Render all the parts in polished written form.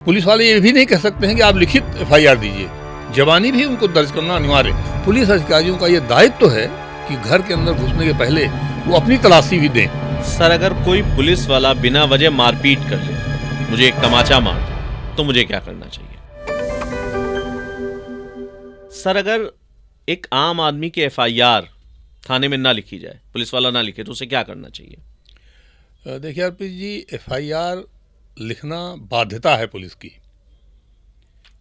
Police वाले ये भी नहीं कह सकते हैं कि आप लिखित एफआईआर दीजिए, जबानी भी उनको दर्ज करना अनिवार्य है। पुलिस अधिकारियों का ये दायित्व है कि घर के अंदर घुसने के पहले वो अपनी तलाशी भी दें। सर, अगर कोई पुलिस वाला बिना वजह मारपीट कर ले, मुझे एक तमाचा मार दे, तो मुझे क्या करना चाहिए? सर, अगर एक आम आदमी की एफआईआर थाने में ना लिखी जाए, पुलिस वाला ना लिखे, तो उसे क्या करना चाहिए? देखिए अर्पित जी, एफआईआर लिखना बाध्यता है पुलिस की।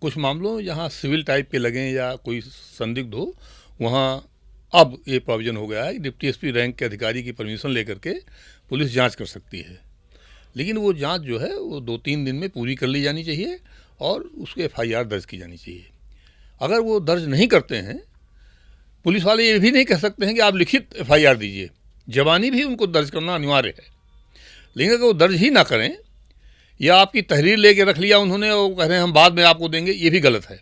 कुछ मामलों में जहाँ सिविल टाइप के लगें या कोई संदिग्ध हो, वहाँ अब ये प्रोविजन हो गया है कि डिप्टी एसपी रैंक के अधिकारी की परमिशन लेकर के पुलिस जांच कर सकती है। लेकिन वो जांच जो है वो 2-3 दिन में पूरी कर ली जानी चाहिए और उसके एफआईआर दर्ज की जानी चाहिए। अगर वो दर्ज नहीं करते हैं, पुलिस वाले ये भी नहीं कह सकते हैं कि आप लिखित एफआईआर दीजिए, जबानी भी उनको दर्ज करना अनिवार्य है। लेकिन अगर वो दर्ज ही ना करें या आपकी तहरीर लेके रख लिया उन्होंने और कह रहे हैं हम बाद में आपको देंगे, ये भी गलत है।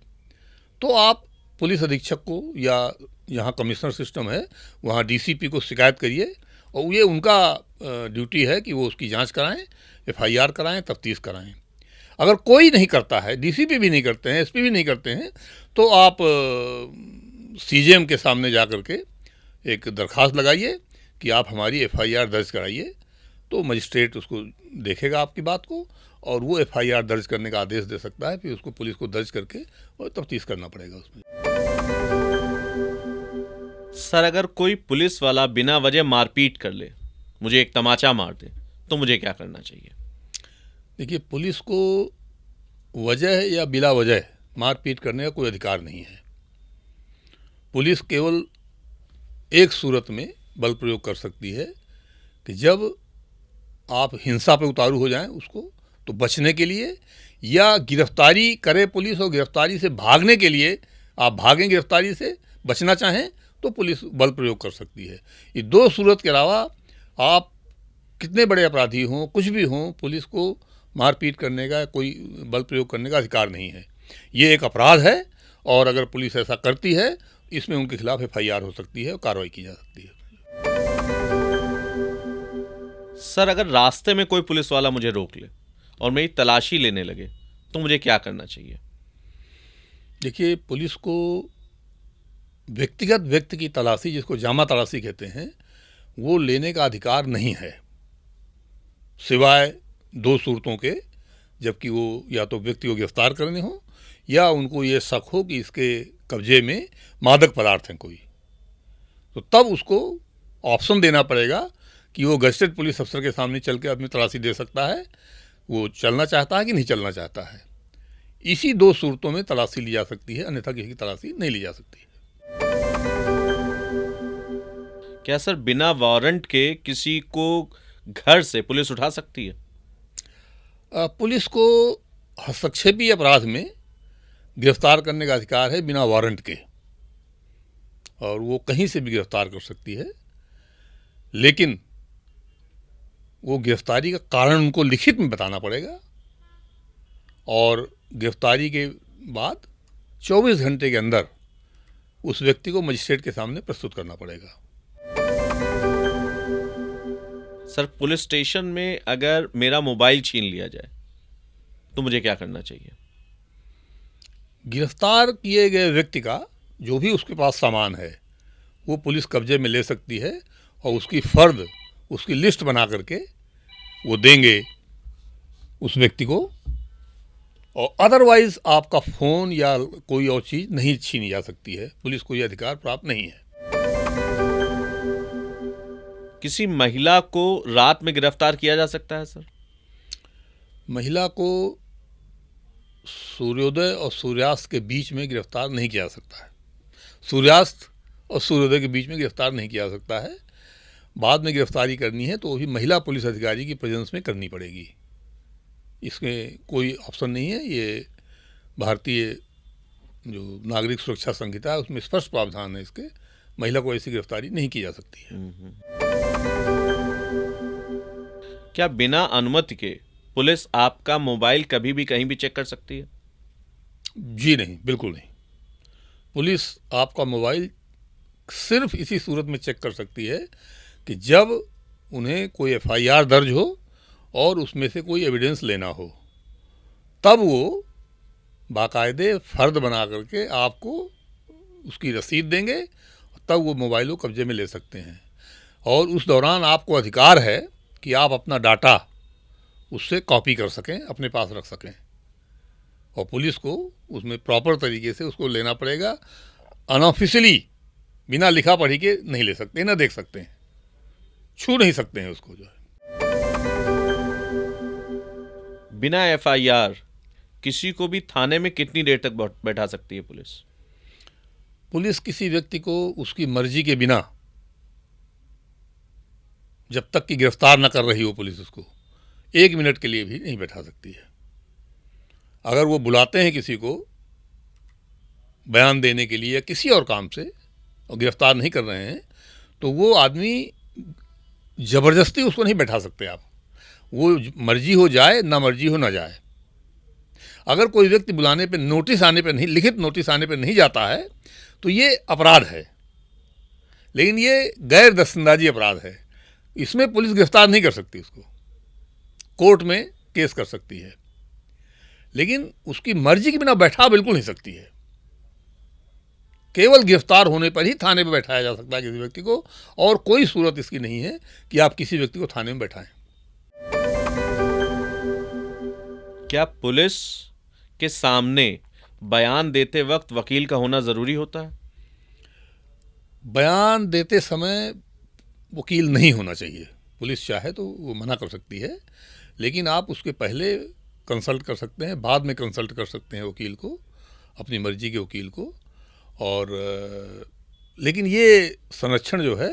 तो आप पुलिस अधीक्षक को या यहाँ कमिश्नर सिस्टम है वहाँ डीसीपी को शिकायत करिए और ये उनका ड्यूटी है कि वो उसकी जांच कराएं, एफआईआर कराएं, तफ्तीश कराएं। अगर कोई नहीं करता है, डीसीपी भी नहीं करते हैं, एसपी भी नहीं करते हैं, तो आप सीजेएम के सामने जा कर के एक दरख्वास्त लगाइए कि आप हमारी एफआईआर दर्ज कराइए। तो मजिस्ट्रेट उसको देखेगा आपकी बात को और वो एफआईआर दर्ज करने का आदेश दे सकता है। फिर उसको पुलिस को दर्ज करके और तफ्तीश करना पड़ेगा उसमें। सर, अगर कोई पुलिस वाला बिना वजह मारपीट कर ले, मुझे एक तमाचा मार दे, तो मुझे क्या करना चाहिए? देखिए, पुलिस को वजह या बिला वजह मारपीट करने का कोई अधिकार नहीं है। पुलिस केवल एक सूरत में बल प्रयोग कर सकती है कि जब आप हिंसा पे उतारू हो जाएं उसको तो बचने के लिए, या गिरफ्तारी करे पुलिस और गिरफ्तारी से भागने के लिए आप भागें, गिरफ्तारी से बचना चाहें तो पुलिस बल प्रयोग कर सकती है। ये दो सूरत के अलावा आप कितने बड़े अपराधी हों, कुछ भी हों, पुलिस को मारपीट करने का, कोई बल प्रयोग करने का अधिकार नहीं है। ये एक अपराध है और अगर पुलिस ऐसा करती है इसमें उनके खिलाफ एफआईआर हो सकती है और कार्रवाई की जा सकती है। सर, अगर रास्ते में कोई पुलिस वाला मुझे रोक ले और मेरी तलाशी लेने लगे, तो मुझे क्या करना चाहिए? देखिए, पुलिस को व्यक्तिगत व्यक्ति की तलाशी, जिसको जामा तलाशी कहते हैं, वो लेने का अधिकार नहीं है, सिवाय दो सूरतों के, जबकि वो या तो व्यक्ति को गिरफ्तार करने हो या उनको ये शक हो कि इसके कब्जे में मादक पदार्थ हैं कोई, तो तब उसको ऑप्शन देना पड़ेगा कि वो गजटेड पुलिस अफसर के सामने चल के अपनी तलाशी दे सकता है, वो चलना चाहता है कि नहीं चलना चाहता है। इसी दो सूरतों में तलाशी ली जा सकती है, अन्यथा किसी की तलाशी नहीं ली जा सकती है। क्या सर बिना वारंट के किसी को घर से पुलिस उठा सकती है? पुलिस को हस्तक्षेपी अपराध में गिरफ्तार करने का अधिकार है बिना वारंट के, और वो कहीं से भी गिरफ्तार कर सकती है। लेकिन वो गिरफ्तारी का कारण उनको लिखित में बताना पड़ेगा और गिरफ्तारी के बाद 24 घंटे के अंदर उस व्यक्ति को मजिस्ट्रेट के सामने प्रस्तुत करना पड़ेगा। सर, पुलिस स्टेशन में अगर मेरा मोबाइल छीन लिया जाए तो मुझे क्या करना चाहिए? गिरफ्तार किए गए व्यक्ति का जो भी उसके पास सामान है वो पुलिस कब्जे में ले सकती है और उसकी फर्द, उसकी लिस्ट बना करके वो देंगे उस व्यक्ति को, और अदरवाइज आपका फ़ोन या कोई और चीज़ नहीं छीनी जा सकती है। पुलिस को ये अधिकार प्राप्त नहीं है। किसी महिला को रात में गिरफ्तार किया जा सकता है सर? महिला को सूर्योदय और सूर्यास्त के बीच में गिरफ्तार नहीं किया जा सकता है। सूर्यास्त और सूर्योदय के बीच में गिरफ्तार नहीं किया जा सकता है। बाद में गिरफ्तारी करनी है तो वो भी महिला पुलिस अधिकारी की प्रेजेंस में करनी पड़ेगी। इसमें कोई ऑप्शन नहीं है। ये भारतीय जो नागरिक सुरक्षा संहिता है उसमें स्पष्ट प्रावधान है इसके, महिला को ऐसी गिरफ्तारी नहीं की जा सकती है। क्या बिना अनुमति के पुलिस आपका मोबाइल कभी भी कहीं भी चेक कर सकती है? जी नहीं, बिल्कुल नहीं। पुलिस आपका मोबाइल सिर्फ इसी सूरत में चेक कर सकती है कि जब उन्हें कोई एफआईआर दर्ज हो और उसमें से कोई एविडेंस लेना हो, तब वो बाकायदे फ़र्द बना करके आपको उसकी रसीद देंगे, तब वो मोबाइल को कब्जे में ले सकते हैं। और उस दौरान आपको अधिकार है कि आप अपना डाटा उससे कॉपी कर सकें, अपने पास रख सकें, और पुलिस को उसमें प्रॉपर तरीके से उसको लेना पड़ेगा। अनऑफिशियली बिना लिखा पढ़ी के नहीं ले सकते, ना देख सकते हैं, छू नहीं सकते हैं उसको जो है। बिना एफआईआर किसी को भी थाने में कितनी देर तक बैठा सकती है पुलिस? पुलिस किसी व्यक्ति को उसकी मर्जी के बिना, जब तक कि गिरफ्तार न कर रही हो पुलिस, उसको 1 मिनट के लिए भी नहीं बैठा सकती है। अगर वो बुलाते हैं किसी को बयान देने के लिए या किसी और काम से और गिरफ्तार नहीं कर रहे हैं, तो वो आदमी ज़बरदस्ती उसको नहीं बैठा सकते आप। वो मर्जी हो जाए, ना मर्जी हो ना जाए। अगर कोई व्यक्ति बुलाने पे, नोटिस आने पे नहीं, लिखित नोटिस आने पे नहीं जाता है, तो ये अपराध है, लेकिन ये गैर दस्तंदाजी अपराध है। इसमें पुलिस गिरफ्तार नहीं कर सकती उसको, कोर्ट में केस कर सकती है, लेकिन उसकी मर्जी के बिना बैठा बिल्कुल नहीं सकती है। केवल गिरफ्तार होने पर ही थाने में बैठाया जा सकता है किसी व्यक्ति को, और कोई सूरत इसकी नहीं है कि आप किसी व्यक्ति को थाने में बैठाएं। क्या पुलिस के सामने बयान देते वक्त वकील का होना जरूरी होता है? बयान देते समय वकील नहीं होना चाहिए। पुलिस चाहे तो वो मना कर सकती है, लेकिन आप उसके पहले कंसल्ट कर सकते हैं, बाद में कंसल्ट कर सकते हैं वकील को, अपनी मर्जी के वकील को। और लेकिन ये संरक्षण जो है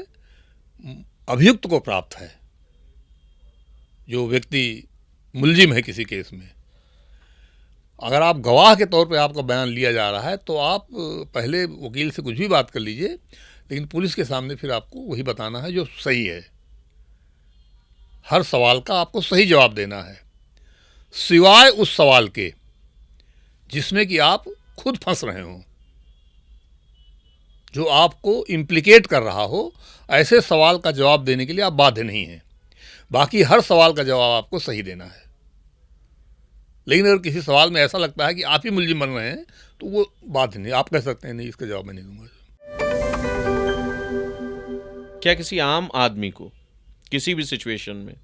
अभियुक्त को प्राप्त है, जो व्यक्ति मुलजिम है किसी केस में। अगर आप गवाह के तौर पे आपका बयान लिया जा रहा है, तो आप पहले वकील से कुछ भी बात कर लीजिए, लेकिन पुलिस के सामने फिर आपको वही बताना है जो सही है। हर सवाल का आपको सही जवाब देना है, सिवाय उस सवाल के जिसमें कि आप खुद फंस रहे हो, जो आपको इम्प्लिकेट कर रहा हो। ऐसे सवाल का जवाब देने के लिए आप बाध्य नहीं हैं। बाकी हर सवाल का जवाब आपको सही देना है। लेकिन अगर किसी सवाल में ऐसा लगता है कि आप ही मुलजिम बन रहे हैं, तो वो बात नहीं, आप कह सकते हैं नहीं, इसका जवाब मैं नहीं दूंगा। क्या किसी आम आदमी को किसी भी सिचुएशन में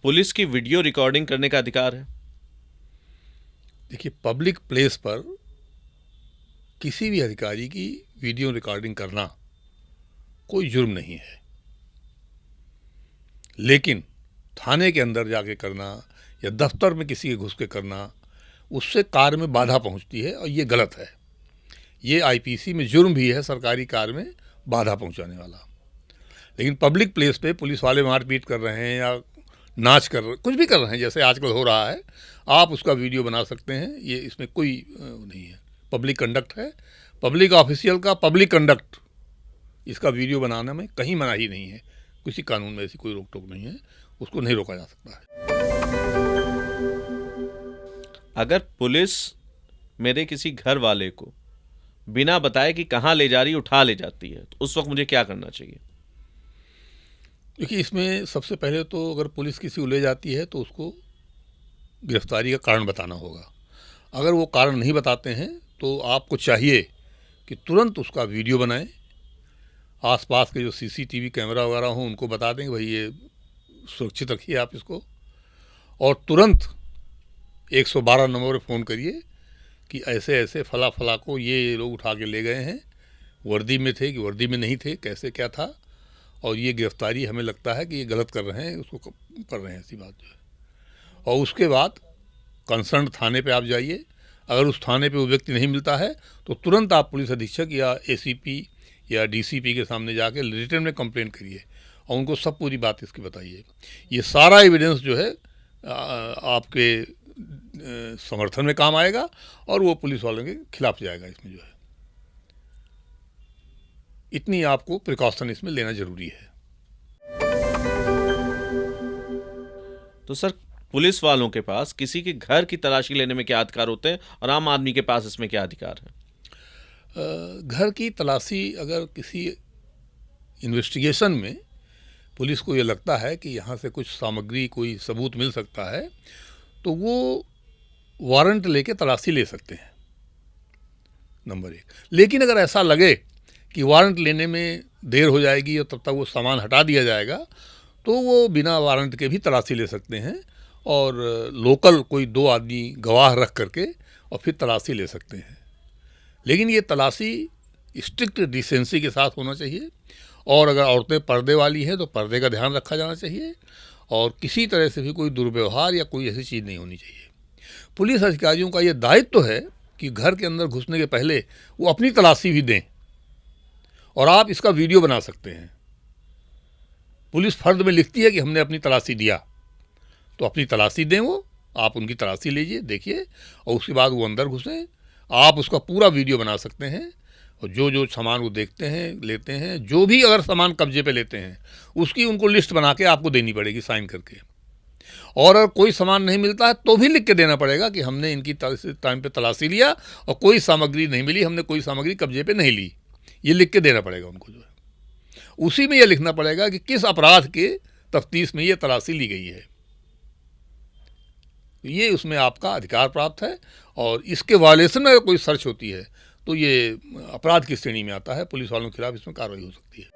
पुलिस की वीडियो रिकॉर्डिंग करने का अधिकार है? देखिए, पब्लिक प्लेस पर किसी भी अधिकारी की वीडियो रिकॉर्डिंग करना कोई जुर्म नहीं है, लेकिन थाने के अंदर जाके करना या दफ्तर में किसी के घुस के करना, उससे कार्य में बाधा पहुंचती है, और ये गलत है। ये आईपीसी में जुर्म भी है, सरकारी कार्य में बाधा पहुंचाने वाला। लेकिन पब्लिक प्लेस पे पुलिस वाले मारपीट कर रहे हैं या नाच कर रहे, कुछ भी कर रहे हैं, जैसे आजकल हो रहा है, आप उसका वीडियो बना सकते हैं। ये इसमें कोई नहीं है, पब्लिक कंडक्ट है। पब्लिक ऑफिशियल का पब्लिक कंडक्ट, इसका वीडियो बनाने में कहीं मनाही नहीं है, किसी कानून में ऐसी कोई रोक टोक नहीं है, उसको नहीं रोका जा सकता है। अगर पुलिस मेरे किसी घर वाले को बिना बताए कि कहाँ ले जा रही उठा ले जाती है, तो उस वक्त मुझे क्या करना चाहिए? देखिए, इसमें सबसे पहले तो अगर पुलिस किसी को ले जाती है तो उसको गिरफ्तारी का कारण बताना होगा। अगर वो कारण नहीं बताते हैं तो आपको चाहिए कि तुरंत उसका वीडियो बनाएं, आसपास के जो सीसीटीवी कैमरा वगैरह हों उनको बता दें कि भाई ये सुरक्षित रखिए आप इसको, और तुरंत 112 नंबर पर फ़ोन करिए कि ऐसे ऐसे फला फला को ये लोग उठा के ले गए हैं, वर्दी में थे कि वर्दी में नहीं थे, कैसे क्या था, और ये गिरफ्तारी हमें लगता है कि ये गलत कर रहे हैं, उसको कर रहे हैं, ऐसी बात जो है। और उसके बाद कंसर्न थाने पे आप जाइए। अगर उस थाने पे वो व्यक्ति नहीं मिलता है तो तुरंत आप पुलिस अधीक्षक या एसीपी या डीसीपी के सामने जाके रिटर्न में कंप्लेंट करिए और उनको सब पूरी बात इसकी बताइए। ये सारा एविडेंस जो है आपके समर्थन में काम आएगा और वो पुलिस वालों के खिलाफ जाएगा। इसमें जो है इतनी आपको प्रिकॉशन इसमें लेना जरूरी है। तो सर, पुलिस वालों के पास किसी के घर की तलाशी लेने में क्या अधिकार होते हैं और आम आदमी के पास इसमें क्या अधिकार है? घर की तलाशी अगर किसी इन्वेस्टिगेशन में पुलिस को ये लगता है कि यहाँ से कुछ सामग्री, कोई सबूत मिल सकता है, तो वो वारंट लेके तलाशी ले सकते हैं, नंबर एक। लेकिन अगर ऐसा लगे कि वारंट लेने में देर हो जाएगी और तब तक वो सामान हटा दिया जाएगा, तो वो बिना वारंट के भी तलाशी ले सकते हैं और लोकल कोई 2 आदमी गवाह रख करके और फिर तलाशी ले सकते हैं। लेकिन ये तलाशी स्ट्रिक्ट डिसेंसी के साथ होना चाहिए, और अगर औरतें पर्दे वाली हैं तो पर्दे का ध्यान रखा जाना चाहिए, और किसी तरह से भी कोई दुर्व्यवहार या कोई ऐसी चीज़ नहीं होनी चाहिए। पुलिस अधिकारियों का ये दायित्व तो है कि घर के अंदर घुसने के पहले वो अपनी तलाशी भी दें, और आप इसका वीडियो बना सकते हैं। पुलिस फर्द में लिखती है कि हमने अपनी तलाशी दिया, तो अपनी तलाशी दें, वो आप उनकी तलाशी लीजिए, देखिए, और उसके बाद वो अंदर घुसें। आप उसका पूरा वीडियो बना सकते हैं, और जो जो सामान वो देखते हैं, लेते हैं, जो भी अगर सामान कब्जे पे लेते हैं उसकी उनको लिस्ट बना के आपको देनी पड़ेगी साइन करके। और अगर कोई सामान नहीं मिलता है तो भी लिख के देना पड़ेगा कि हमने इनकी टाइम पे तलाशी लिया और कोई सामग्री नहीं मिली, हमने कोई सामग्री कब्जे पे नहीं ली। ये लिख के देना पड़ेगा उनको जो है। उसी में ये लिखना पड़ेगा कि किस अपराध के तफ्तीश में ये तलाशी ली गई है। ये उसमें आपका अधिकार प्राप्त है, और इसके वायलेशन में अगर कोई सर्च होती है तो ये अपराध की श्रेणी में आता है। पुलिस वालों के खिलाफ इसमें कार्रवाई हो सकती है।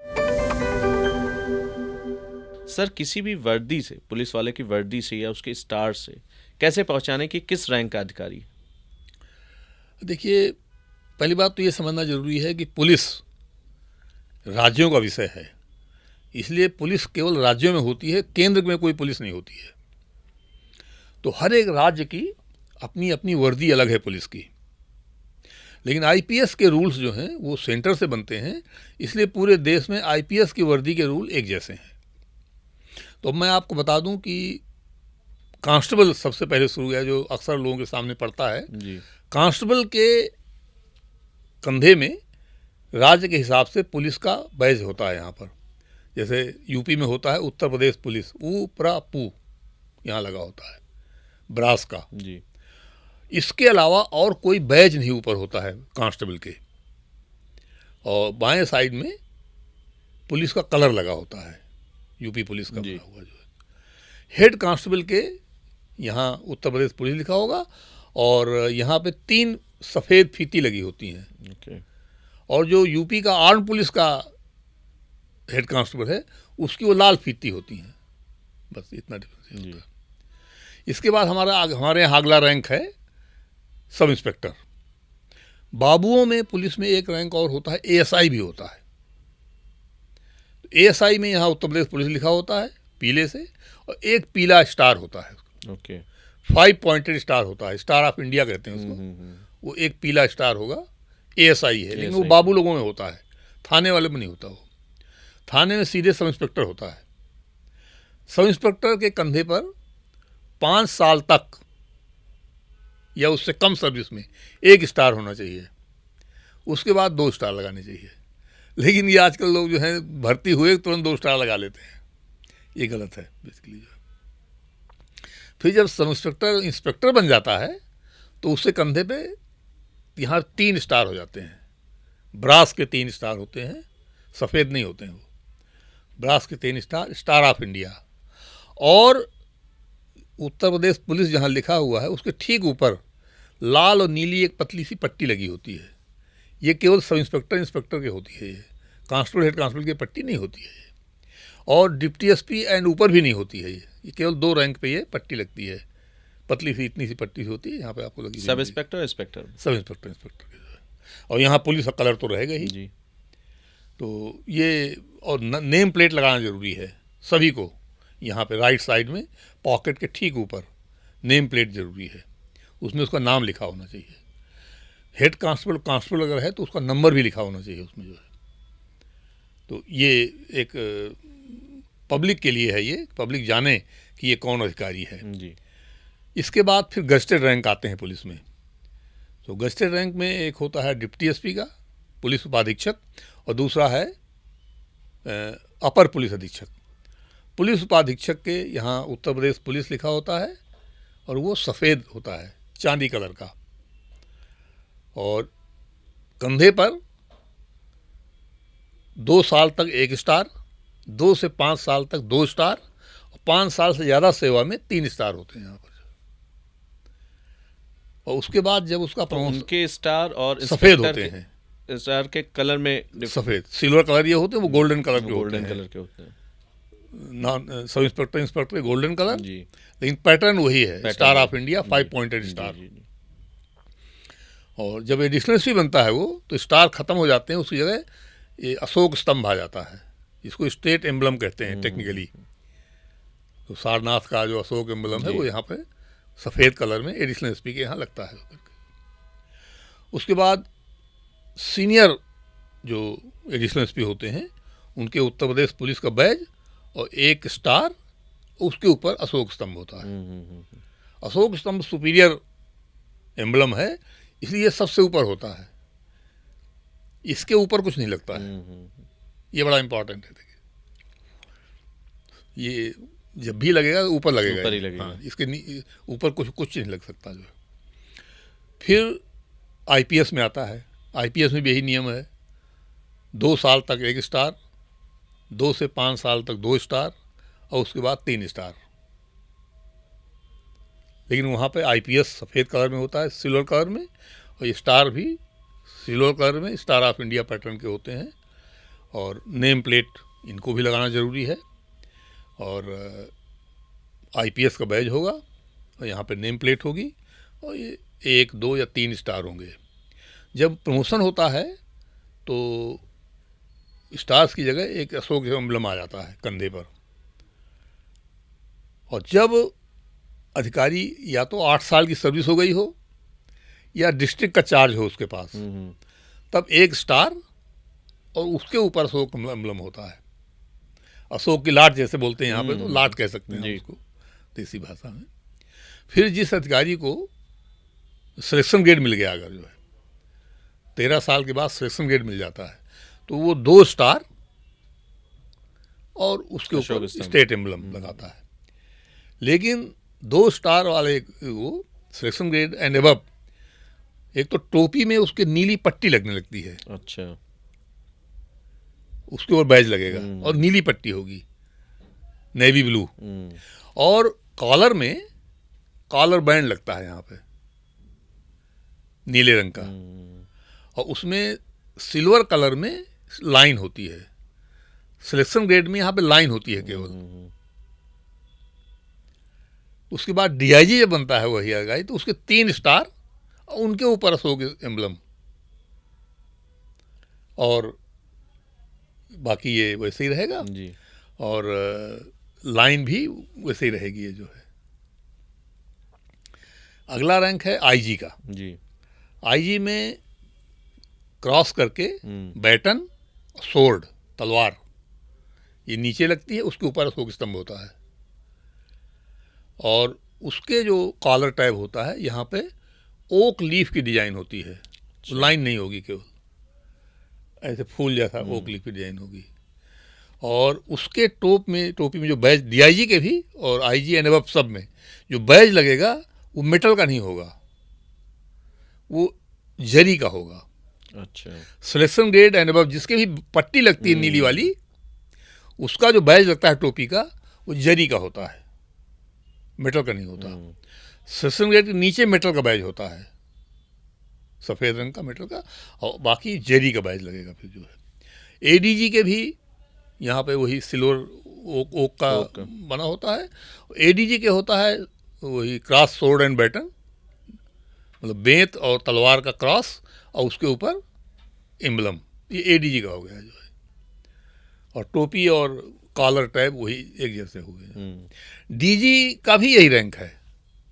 सर, किसी भी वर्दी से, पुलिस वाले की वर्दी से या उसके स्टार से कैसे पहचाने कि किस रैंक का अधिकारी है? देखिए, पहली बात तो ये समझना जरूरी है कि पुलिस राज्यों का विषय है, इसलिए पुलिस केवल राज्यों में होती है, केंद्र में कोई पुलिस नहीं होती है। तो हर एक राज्य की अपनी अपनी वर्दी अलग है पुलिस की। लेकिन आईपीएस के रूल्स जो हैं वो सेंटर से बनते हैं, इसलिए पूरे देश में आईपीएस की वर्दी के रूल एक जैसे हैं। तो मैं आपको बता दूं कि कांस्टेबल सबसे पहले शुरू हुआ, जो अक्सर लोगों के सामने पड़ता है जी। कांस्टेबल के कंधे में राज्य के हिसाब से पुलिस का बैज होता है। यहाँ पर जैसे यूपी में होता है उत्तर प्रदेश पुलिस, ऊ प्रा पू यहाँ लगा होता है, ब्रास का। जी। इसके अलावा और कोई बैज नहीं ऊपर होता है कांस्टेबल के। और बाएं साइड में पुलिस का कलर लगा होता है, यूपी पुलिस का बना हुआ जो है। हेड कांस्टेबल के यहाँ उत्तर प्रदेश पुलिस लिखा होगा, और यहाँ पे 3 सफ़ेद फीती लगी होती हैं। ओके। और जो यूपी का आर्म पुलिस का हेड कांस्टेबल है उसकी वो लाल फीती होती हैं। बस इतना डिफरेंस होता है। इसके बाद हमारे यहाँ अगला रैंक है सब इंस्पेक्टर। बाबुओं में पुलिस में एक रैंक और होता है, एएसआई भी होता है। एएसआई में यहाँ उत्तर प्रदेश पुलिस लिखा होता है पीले से, और एक पीला स्टार होता है। ओके। 5 पॉइंटेड स्टार होता है, स्टार ऑफ इंडिया कहते हैं उसको। वो एक पीला स्टार होगा, एएसआई है। लेकिन वो बाबू लोगों में होता है, थाने वाले में नहीं होता। वो थाने में सीधे सब इंस्पेक्टर होता है। सब इंस्पेक्टर के कंधे पर 5 साल तक या उससे कम सर्विस में 1 स्टार होना चाहिए, उसके बाद 2 स्टार लगाने चाहिए। लेकिन ये आजकल लोग जो हैं भर्ती हुए तुरंत 2 स्टार लगा लेते हैं, ये गलत है बेसिकली। फिर जब सब इंस्पेक्टर बन जाता है तो उससे कंधे पे यहाँ 3 स्टार हो जाते हैं। ब्रास के 3 स्टार होते हैं, सफ़ेद नहीं होते हैं वो। ब्रास के 3 स्टार, स्टार ऑफ इंडिया। और उत्तर प्रदेश पुलिस जहाँ लिखा हुआ है उसके ठीक ऊपर लाल और नीली एक पतली सी पट्टी लगी होती है। ये केवल सब इंस्पेक्टर के होती है। ये कांस्टेबल हेड कांस्टेबल की पट्टी नहीं होती है। और डिप्टी एसपी एंड ऊपर भी नहीं होती है। ये केवल 2 रैंक पे ये पट्टी लगती है, पतली सी इतनी सी पट्टी होती है, यहाँ पे आपको लगी। सब इंस्पेक्टर इंस्पेक्टर के जो है। और यहाँ पुलिस का कलर तो रहेगा ही जी। तो ये, और नेम प्लेट लगाना जरूरी है सभी को। यहाँ पे राइट साइड में पॉकेट के ठीक ऊपर नेम प्लेट जरूरी है, उसमें उसका नाम लिखा होना चाहिए। हेड कांस्टेबल अगर है तो उसका नंबर भी लिखा होना चाहिए उसमें जो है। तो ये एक पब्लिक के लिए है, ये पब्लिक जाने कि ये कौन अधिकारी है जी। इसके बाद फिर गजेटेड रैंक आते हैं पुलिस में। तो गजेटेड रैंक में एक होता है डिप्टी एसपी का, पुलिस उपाधीक्षक, और दूसरा है अपर पुलिस अधीक्षक। पुलिस उपाधीक्षक के यहाँ उत्तर प्रदेश पुलिस लिखा होता है, और वो सफ़ेद होता है, चांदी कलर का। और कंधे पर 2 साल तक 1 स्टार, 2 से 5 साल तक 2 स्टार, और 5 साल से ज़्यादा सेवा में 3 स्टार होते हैं यहाँ पर। और उसके बाद जब उसका प्रमोशन, उनके स्टार और सफ़ेद इंस्पेक्टर होते हैं, स्टार के कलर में सफ़ेद सिल्वर कलर ये होते हैं, वो गोल्डन कलर के होते गोल्डन हैं। कलर के होते हैं non sub inspector inspector golden colour, जी। लेकिन पैटर्न वही है, पैटर्न स्टार वही। ऑफ इंडिया, 5 पॉइंटेड जी, स्टार। जी, जी। और जब एडिशनल एसपी बनता है वो, तो स्टार खत्म हो जाते हैं, उसकी जगह ये अशोक स्तंभ आ जाता है, इसको स्टेट एम्बलम कहते हैं टेक्निकली। तो सारनाथ का जो अशोक एम्बलम है जी। वो यहाँ पे सफ़ेद कलर में एडिशनल एसपी के यहाँ लगता है। उसके बाद सीनियर जो एडिशनल एसपी होते हैं उनके उत्तर प्रदेश पुलिस का बैज और एक स्टार, उसके ऊपर अशोक स्तंभ होता है। अशोक स्तंभ सुपीरियर एम्बलम है, इसलिए सबसे ऊपर होता है, इसके ऊपर कुछ नहीं लगता है। ये बड़ा इंपॉर्टेंट है। देखिए, ये जब भी लगेगा ऊपर लगेगा, ऊपर ही लगेगा। हाँ, इसके ऊपर कुछ नहीं लग सकता जो है। फिर आईपीएस में आता है, आईपीएस में भी यही नियम है, 2 साल तक 1 स्टार, 2 से 5 साल तक 2 स्टार और उसके बाद 3 स्टार। लेकिन वहाँ पे आईपीएस सफ़ेद कलर में होता है, सिल्वर कलर में, और ये स्टार भी सिल्वर कलर में स्टार ऑफ इंडिया पैटर्न के होते हैं। और नेम प्लेट इनको भी लगाना ज़रूरी है, और आईपीएस का बैज होगा और यहाँ पे नेम प्लेट होगी, और ये 1, 2 या 3 स्टार होंगे। जब प्रमोशन होता है तो स्टार्स की जगह एक अशोक एम्बलम आ जाता है कंधे पर। और जब अधिकारी या तो 8 साल की सर्विस हो गई हो या डिस्ट्रिक्ट का चार्ज हो उसके पास, तब 1 स्टार और उसके ऊपर अशोक एम्बलम होता है। अशोक की लाट जैसे बोलते हैं यहाँ पे, तो लाट कह सकते हैं उसको देसी भाषा में। फिर जिस अधिकारी को सिलेक्शन ग्रेड मिल गया, अगर जो है 13 साल के बाद सिलेक्शन ग्रेड मिल जाता है, तो वो 2 स्टार और उसके ऊपर स्टेट एम्बलम लगाता है। लेकिन 2 स्टार वाले वो सिलेक्शन ग्रेड एंड अबव, एक तो टोपी में उसके नीली पट्टी लगने लगती है, अच्छा, उसके ऊपर बैज लगेगा और नीली पट्टी होगी, नेवी ब्लू। और कॉलर में कॉलर बैंड लगता है यहाँ पे नीले रंग का, और उसमें सिल्वर कलर में लाइन होती है। सिलेक्शन ग्रेड में यहाँ पे लाइन होती है केवल। उसके बाद डीआईजी जब बनता है वही अधिकारी, तो उसके 3 स्टार और उनके ऊपर अशोक एम्बलम, और बाकी ये वैसे ही रहेगा जी। और लाइन भी वैसे ही रहेगी ये जो है। अगला रैंक है आईजी का। जी। आईजी में क्रॉस करके बैटन, सोर्ड, तलवार ये नीचे लगती है, उसके ऊपर अशोक स्तंभ होता है। और उसके जो कॉलर टैब होता है, यहाँ पे ओक लीफ की डिजाइन होती है, लाइन नहीं होगी, केवल ऐसे फूल जैसा ओक लीफ की डिजाइन होगी। और उसके टोपी में जो बैज, डीआईजी के भी और आईजी एंड अबव सब में जो बैज लगेगा वो मेटल का नहीं होगा, वो जरी का होगा। अच्छा। सिलेक्शन ग्रेड एंड अबव जिसके भी पट्टी लगती है नीली वाली, उसका जो बैज लगता है टोपी का, वो जरी का होता है, मेटल का नहीं होता। सिलेक्शन ग्रेड के नीचे मेटल का बैज होता है, सफ़ेद रंग का मेटल का, और बाकी जरी का बैज लगेगा फिर जो है। एडीजी के भी यहाँ पे वही सिल्वर ओक का बना होता है। एडीजी के होता है वही क्रॉस, सोर्ड एंड बैटन, मतलब बेंत और तलवार का क्रॉस, और उसके ऊपर एम्बलम, ये एडीजी का हो गया जो है। और टोपी और कॉलर टैब वही एक जैसे हो गए। डीजी का भी यही रैंक है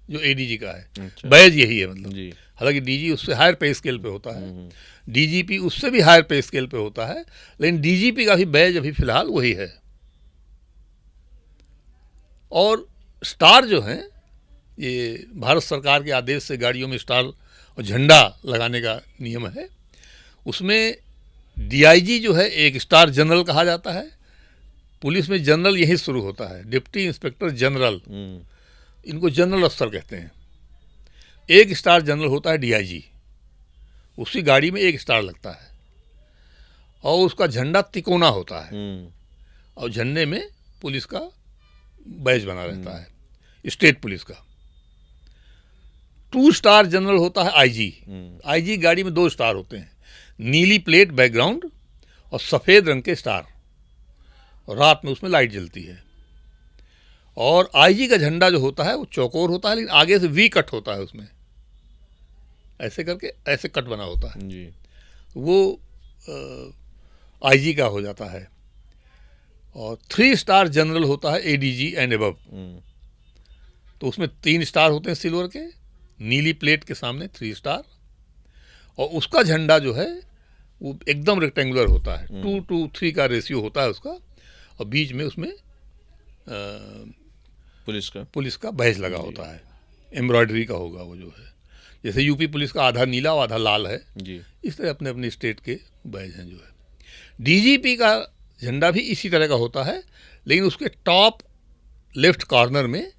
जो एडीजी का है। अच्छा। बैज यही है, मतलब हालांकि डीजी उससे हायर पे स्केल पे होता है, डीजीपी उससे भी हायर पे स्केल पे होता है, लेकिन डीजीपी का भी बैज अभी फिलहाल वही है। और स्टार जो है, ये भारत सरकार के आदेश से गाड़ियों में स्टार और झंडा लगाने का नियम है। उसमें डीआईजी जो है 1 स्टार जनरल कहा जाता है। पुलिस में जनरल यही शुरू होता है, डिप्टी इंस्पेक्टर जनरल, इनको जनरल अफसर कहते हैं। 1 स्टार जनरल होता है डीआईजी, उसी गाड़ी में 1 स्टार लगता है, और उसका झंडा तिकोना होता है, और झंडे में पुलिस का बैज बना रहता है, स्टेट पुलिस का। 2 स्टार जनरल होता है आईजी। आईजी गाड़ी में 2 स्टार होते हैं, नीली प्लेट बैकग्राउंड और सफ़ेद रंग के स्टार, और रात में उसमें लाइट जलती है। और आईजी का झंडा जो होता है वो चौकोर होता है, लेकिन आगे से वी कट होता है, उसमें ऐसे करके ऐसे कट बना होता है जी। वो आईजी का हो जाता है। और 3 स्टार जनरल होता है एडीजी एंड अबव, तो उसमें 3 स्टार होते हैं सिल्वर के, नीली प्लेट के सामने 3 स्टार, और उसका झंडा जो है वो एकदम रेक्टेंगुलर होता है, 2:3 का रेशियो होता है उसका, और बीच में उसमें पुलिस का बैज लगा होता है, एम्ब्रॉयडरी का होगा वो जो है, जैसे यूपी पुलिस का आधा नीला और आधा लाल है जी। इस तरह अपने अपने स्टेट के बैज हैं जो है। डीजीपी का झंडा भी इसी तरह का होता है, लेकिन उसके टॉप लेफ्ट कॉर्नर में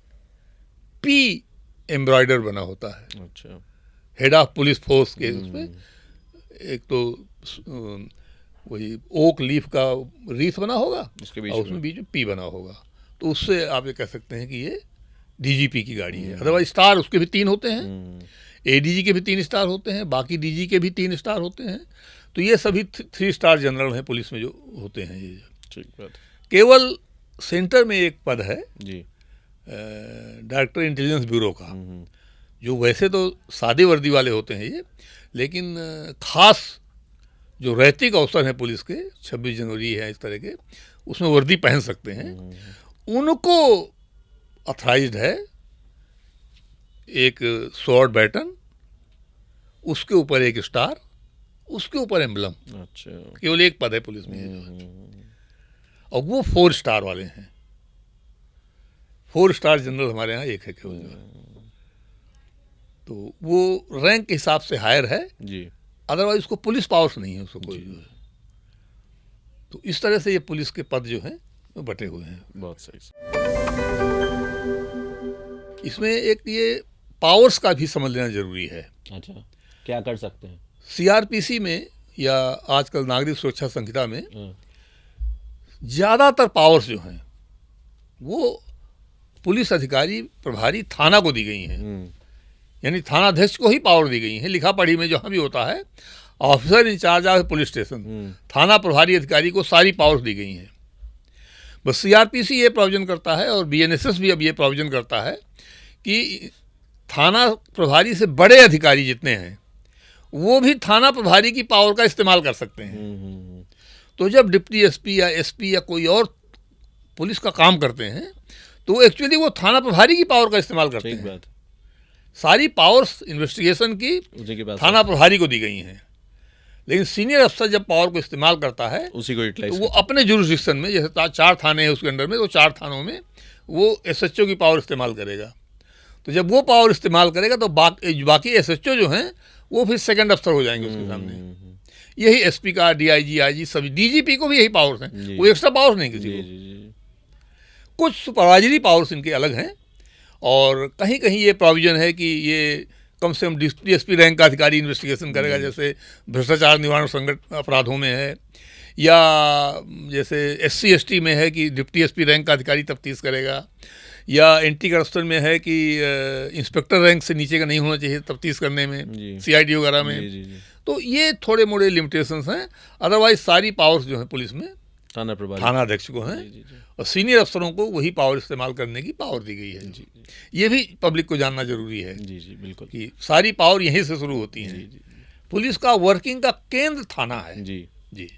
पी एम्ब्रॉयडर बना होता है। अच्छा। हेड ऑफ पुलिस फोर्स के उसमें एक तो वही ओक लीफ का रीथ बना होगा, उसके और उसमें बीच में पी बना होगा, तो उससे आप ये कह सकते हैं कि ये डीजीपी की गाड़ी है। अदरवाइज स्टार उसके भी 3 होते हैं, एडीजी के भी 3 स्टार होते हैं, बाकी डीजी के भी 3 स्टार होते हैं, तो ये सभी 3 स्टार जनरल हैं पुलिस में जो होते हैं। ये ठीक बात। केवल सेंटर में एक पद है जी। डायरेक्टर इंटेलिजेंस ब्यूरो का, जो वैसे तो सादे वर्दी वाले होते हैं ये, लेकिन खास जो रैतिक अफसर हैं पुलिस के, 26 जनवरी है इस तरह के, उसमें वर्दी पहन सकते हैं, उनको ऑथराइज्ड है एक स्वॉर्ड बैटन, उसके ऊपर एक स्टार, उसके ऊपर एम्बलम। अच्छा। केवल एक पद है पुलिस में ये जो है, और वो 4 स्टार वाले हैं। 4 स्टार जनरल हमारे यहाँ एक है केवल जो है, तो वो रैंक के हिसाब से हायर है जी। अदरवाइज उसको पुलिस पावर्स नहीं है उसको कोई जो है। तो इस तरह से ये पुलिस के पद जो हैं वो बटे हुए हैं। बहुत सही। इसमें एक ये पावर्स का भी समझ लेना जरूरी है। अच्छा, क्या कर सकते हैं? सीआरपीसी में या आजकल नागरिक सुरक्षा संहिता में हाँ, ज़्यादातर पावर्स जो हैं वो पुलिस अधिकारी प्रभारी थाना को दी गई हैं, यानी थानाध्यक्ष को ही पावर दी गई है। लिखा पढ़ी में जहाँ भी होता है officer in charge of police station, थाना प्रभारी अधिकारी को सारी पावर्स दी गई हैं। बस सीआरपीसी ये प्रोविजन करता है और बीएनएसएस भी अब ये प्रोविजन करता है कि थाना प्रभारी से बड़े अधिकारी जितने हैं वो भी थाना प्रभारी की पावर का इस्तेमाल कर सकते हैं। तो जब डिप्टी एसपी या एसपी या कोई और पुलिस का काम करते हैं तो एक्चुअली वो थाना प्रभारी की पावर का इस्तेमाल करते ठीक हैं। बात। सारी पावर्स इन्वेस्टिगेशन की उसी के पास थाना प्रभारी को दी गई हैं, लेकिन सीनियर अफसर जब पावर को इस्तेमाल करता है उसी को तो यूटिलाइज वो अपने जुरिस्डिक्शन में, जैसे 4 थाने हैं उसके अंडर में, तो 4 थानों में वो एसएचओ की पावर इस्तेमाल करेगा। तो जब वो पावर इस्तेमाल करेगा तो बाकी एसएचओ जो हैं वो फिर सेकंड अफसर हो जाएंगे उसके सामने। यही एसपी का, डीआईजी, आईजी, सभी, डीजीपी को भी यही पावर्स हैं, वो एक्स्ट्रा पावर्स नहीं किसी को। कुछ सुपरवाइजरी पावर्स इनके अलग हैं, और कहीं कहीं ये प्रोविजन है कि ये कम से कम डीएसपी रैंक का अधिकारी इन्वेस्टिगेशन करेगा, जैसे भ्रष्टाचार निवारण संगठन अपराधों में है, या जैसे एससी एसटी में है कि डिप्टी एसपी रैंक का अधिकारी तफ्तीश करेगा, या एंटी करप्शन में है कि इंस्पेक्टर रैंक से नीचे का नहीं होना चाहिए तफ्तीश करने में, सीआईडी वगैरह में। तो ये थोड़े मोड़े लिमिटेशंस हैं, अदरवाइज सारी पावर्स जो हैं पुलिस में थानाध्यक्ष को हैं, और सीनियर अफसरों को वही पावर इस्तेमाल करने की पावर दी गई है। ये भी पब्लिक को जानना जरूरी है। जी जी बिल्कुल, कि सारी पावर यहीं से शुरू होती है। पुलिस का वर्किंग का केंद्र थाना है। जी जी।